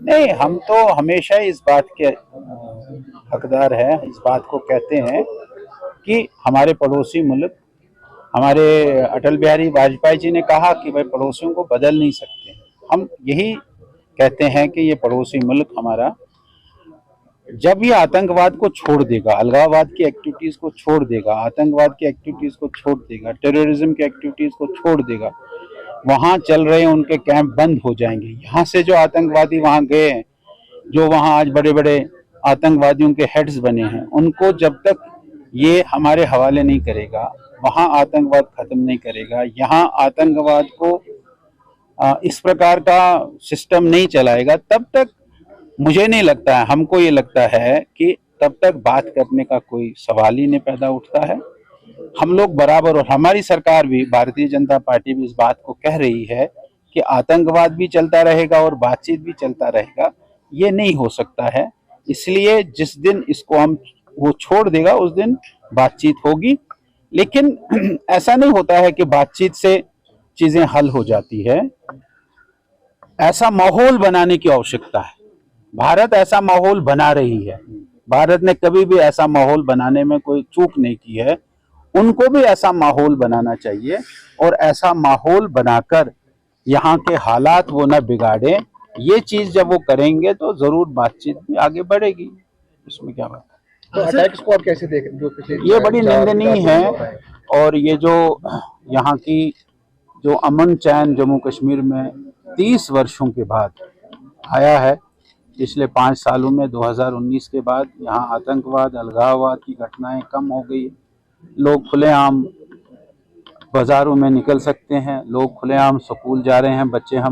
नहीं, हम तो हमेशा इस बात के हकदार हैं, इस बात को कहते हैं कि हमारे पड़ोसी मुल्क, हमारे अटल बिहारी वाजपेयी जी ने कहा कि भाई पड़ोसियों को बदल नहीं सकते। हम यही कहते हैं कि ये पड़ोसी मुल्क हमारा जब ये आतंकवाद को छोड़ देगा, अलगाववाद की एक्टिविटीज को छोड़ देगा, आतंकवाद की एक्टिविटीज को छोड़ देगा, टेररिज्म की एक्टिविटीज को छोड़ देगा, वहां चल रहे उनके कैंप बंद हो जाएंगे। यहाँ से जो आतंकवादी वहां गए हैं, जो वहां आज बड़े बड़े आतंकवादियों के हेड्स बने हैं, उनको जब तक ये हमारे हवाले नहीं करेगा, वहां आतंकवाद खत्म नहीं करेगा, यहाँ आतंकवाद को इस प्रकार का सिस्टम नहीं चलाएगा, तब तक मुझे नहीं लगता है, हमको ये लगता है कि तब तक बात करने का कोई सवाल ही नहीं पैदा उठता है। हम लोग बराबर, और हमारी सरकार भी, भारतीय जनता पार्टी भी इस बात को कह रही है कि आतंकवाद भी चलता रहेगा और बातचीत भी चलता रहेगा। ये नहीं हो सकता है, इसलिए जिस दिन इसको हम वो छोड़ देगा उस दिन बातचीत होगी। लेकिन ऐसा नहीं होता है कि बातचीत से चीजें हल हो जाती है। ऐसा माहौल बनाने की आवश्यकता है। भारत ऐसा माहौल बना रही है। भारत ने कभी भी ऐसा माहौल बनाने में कोई चूक नहीं की है। उनको भी ऐसा माहौल बनाना चाहिए, और ऐसा माहौल बनाकर यहाँ के हालात वो न बिगाड़े। ये चीज जब वो करेंगे तो जरूर बातचीत भी आगे बढ़ेगी, इसमें क्या बात है। तो अटैक्स को आप कैसे देख रहे हैं? ये बड़ी निंदनीय है, और ये जो यहाँ की जो अमन चैन जम्मू कश्मीर में 30 वर्षों के बाद आया है, पिछले 5 सालों में 2019 के बाद यहाँ आतंकवाद, अलगाववाद की घटनाएं कम हो गई। लोग खुलेआम बाजारों में निकल सकते हैं, लोग खुलेआम स्कूल जा रहे हैं। बच्चे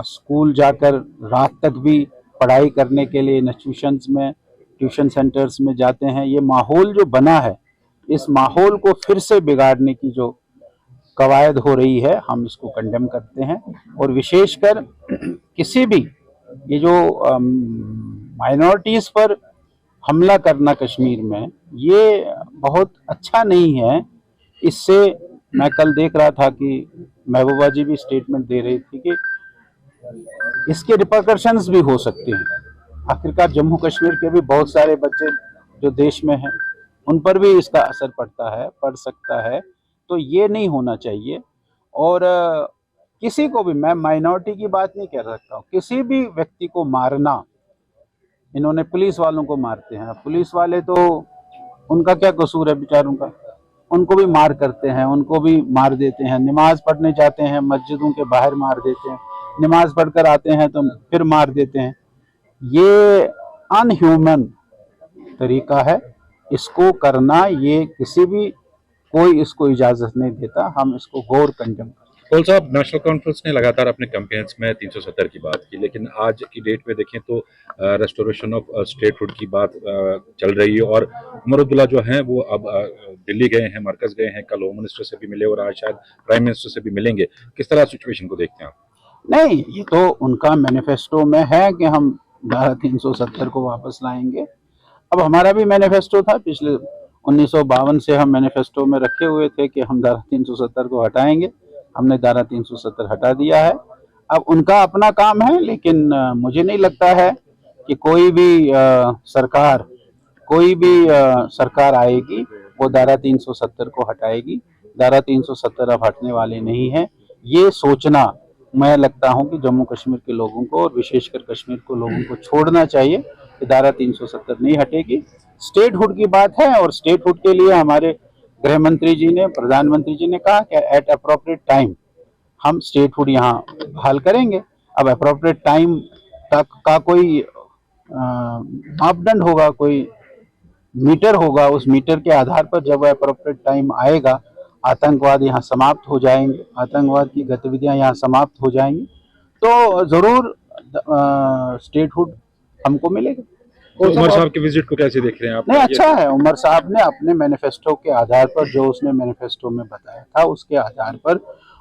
स्कूल जाकर रात तक भी पढ़ाई करने के लिए इंस्टीट्यूशंस में, ट्यूशन सेंटर्स में जाते हैं। ये माहौल जो बना है, इस माहौल को फिर से बिगाड़ने की जो कवायद हो रही है, हम इसको कंडेम करते हैं। और विशेषकर किसी भी ये जो माइनॉरिटीज़ पर हमला करना कश्मीर में, ये बहुत अच्छा नहीं है। इससे मैं कल देख रहा था कि महबूबा जी भी स्टेटमेंट दे रही थी कि इसके रिपरकशंस भी हो सकते हैं। आखिरकार जम्मू कश्मीर के भी बहुत सारे बच्चे जो देश में हैं, उन पर भी इसका असर पड़ सकता है। तो ये नहीं होना चाहिए। और किसी को भी, मैं माइनॉरिटी की बात नहीं कर सकता हूँ, किसी भी व्यक्ति को मारना, इन्होंने पुलिस वालों को मारते हैं। पुलिस वाले तो, उनका क्या कसूर है बेचारों का, उनको भी मार करते हैं, उनको भी मार देते हैं। नमाज पढ़ने जाते हैं, मस्जिदों के बाहर मार देते हैं, नमाज पढ़कर आते हैं तो फिर मार देते हैं। ये अनह्यूमन तरीका है, इसको करना, ये किसी भी कोई इसको इजाजत नहीं देता। हम इसको गौर कंडेम करते हैं। कौल साहब, नेशनल कॉन्फ्रेंस ने लगातार अपने कैंपेन्स में 370 की बात की, लेकिन आज की डेट में देखें तो रेस्टोरेशन ऑफ स्टेटहुड की बात चल रही है। और उमर अब्दुल्ला जो हैं वो अब दिल्ली गए हैं, मरकज गए हैं, कल होम मिनिस्टर से भी मिले और आज शायद प्राइम मिनिस्टर से भी मिलेंगे। किस तरह सिचुएशन को देखते हैं आप? नहीं, ये तो उनका मैनिफेस्टो में है कि हम धारा 370 को वापस लाएंगे। अब हमारा भी मैनिफेस्टो था, पिछले 1952 से हम मैनिफेस्टो में रखे हुए थे कि हम धारा 370 को हटाएंगे। हमने धारा 370 हटा दिया है। अब उनका अपना काम है, लेकिन मुझे नहीं लगता है कि कोई भी सरकार आएगी वो धारा 370 को हटाएगी। धारा 370 अब हटने वाले नहीं है। ये सोचना, मैं लगता हूं कि जम्मू कश्मीर के लोगों को, और विशेषकर कश्मीर को लोगों को छोड़ना चाहिए कि धारा 370 नहीं हटेगी। स्टेटहुड की बात है, और स्टेटहुड के लिए हमारे गृह मंत्री जी ने, प्रधानमंत्री जी ने कहा कि एट अप्रोप्रिएट टाइम हम स्टेटहुड यहाँ बहाल करेंगे। अब अप्रोप्रिएट टाइम तक का कोई मापदंड होगा, कोई मीटर होगा। उस मीटर के आधार पर जब अप्रोप्रिएट टाइम आएगा, आतंकवाद यहाँ समाप्त हो जाएंगे, आतंकवाद की गतिविधियां यहाँ समाप्त हो जाएंगी, तो जरूर स्टेटहुड हमको मिलेगा। तो उमर साहब के विजिट को कैसे देख रहे हैं आप? नहीं, अच्छा है। उमर साहब ने अपने मैनिफेस्टो के आधार पर, जो उसने मैनिफेस्टो में बताया था, उसके आधार पर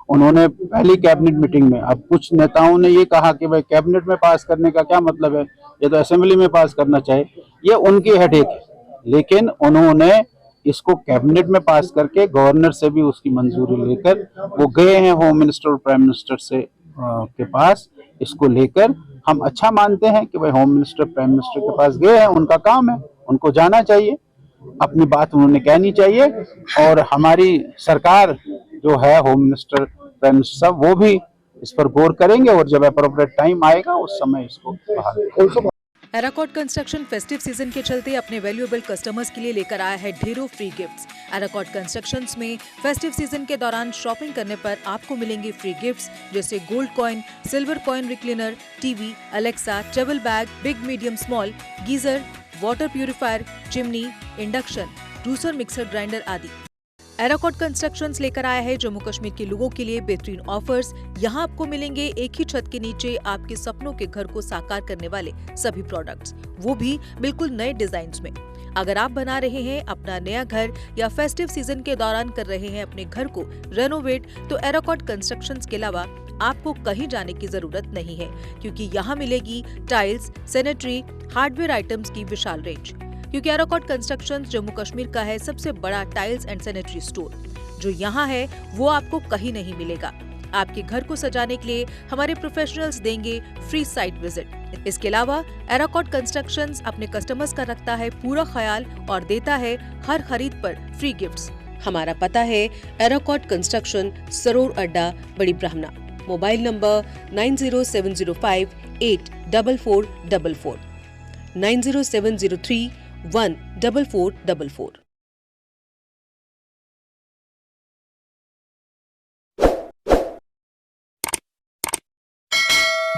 उन्होंने पहली कैबिनेट मीटिंग में, अब कुछ नेताओं ने ये कहा कि भाई कैबिनेट में पास करने का क्या मतलब है, ये तो असेंबली में पास करना चाहिए। ये उनकी हेडेक है, लेकिन उन्होंने इसको कैबिनेट में पास करके गवर्नर से भी उसकी मंजूरी लेकर वो गए हैं होम मिनिस्टर और प्राइम मिनिस्टर से के पास इसको लेकर हम अच्छा मानते हैं कि भाई होम मिनिस्टर प्राइम मिनिस्टर के पास गए हैं, उनका काम है, उनको जाना चाहिए, अपनी बात उन्होंने कहनी चाहिए। और हमारी सरकार जो है, होम मिनिस्टर प्राइम मिनिस्टर साहब, वो भी इस पर गौर करेंगे और जब अप्रोप्रिएट टाइम आएगा उस समय इसको बहाल। एराकॉट कंस्ट्रक्शन फेस्टिव सीजन के चलते अपने वैल्यूएबल कस्टमर्स के लिए लेकर आया है ढेरों फ्री गिफ्ट्स। एराकॉट कंस्ट्रक्शंस में फेस्टिव सीजन के दौरान शॉपिंग करने पर आपको मिलेंगे फ्री गिफ्ट्स जैसे gold coin, silver coin recliner, TV, Alexa, travel bag, big medium small, geyser, water purifier, chimney, induction, juicer, mixer grinder आदि। एराकॉट कंस्ट्रक्शंस लेकर आया है जम्मू कश्मीर के लोगों के लिए बेहतरीन ऑफर्स। यहाँ आपको मिलेंगे एक ही छत के नीचे आपके सपनों के घर को साकार करने वाले सभी प्रोडक्ट्स, वो भी बिल्कुल नए डिजाइन्स में। अगर आप बना रहे हैं अपना नया घर या फेस्टिव सीजन के दौरान कर रहे हैं अपने घर को रेनोवेट, तो एराकॉट कंस्ट्रक्शंस के अलावा आपको कहीं जाने की जरूरत नहीं है, क्योंकि यहाँ मिलेगी टाइल्स, सैनिटरी, हार्डवेयर आइटम्स की विशाल रेंज। क्योंकि एराकॉट कंस्ट्रक्शंस जम्मू कश्मीर का है सबसे बड़ा टाइल्स एंड सैनिटरी स्टोर। जो यहाँ है वो आपको कहीं नहीं मिलेगा। आपके घर को सजाने के लिए हमारे प्रोफेशनल्स देंगे फ्री साइट विजिट। इसके अलावा एराकॉट कंस्ट्रक्शंस अपने कस्टमर्स का रखता है पूरा ख्याल और देता है हर खरीद पर फ्री गिफ्ट्स। हमारा पता है एराकॉट कंस्ट्रक्शन, सरोर अड्डा, बड़ी ब्राह्मणा। Mobile number 90705 84444, 90703 14444।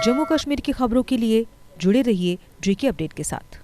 जम्मू कश्मीर की खबरों के लिए जुड़े रहिए JK अपडेट के साथ।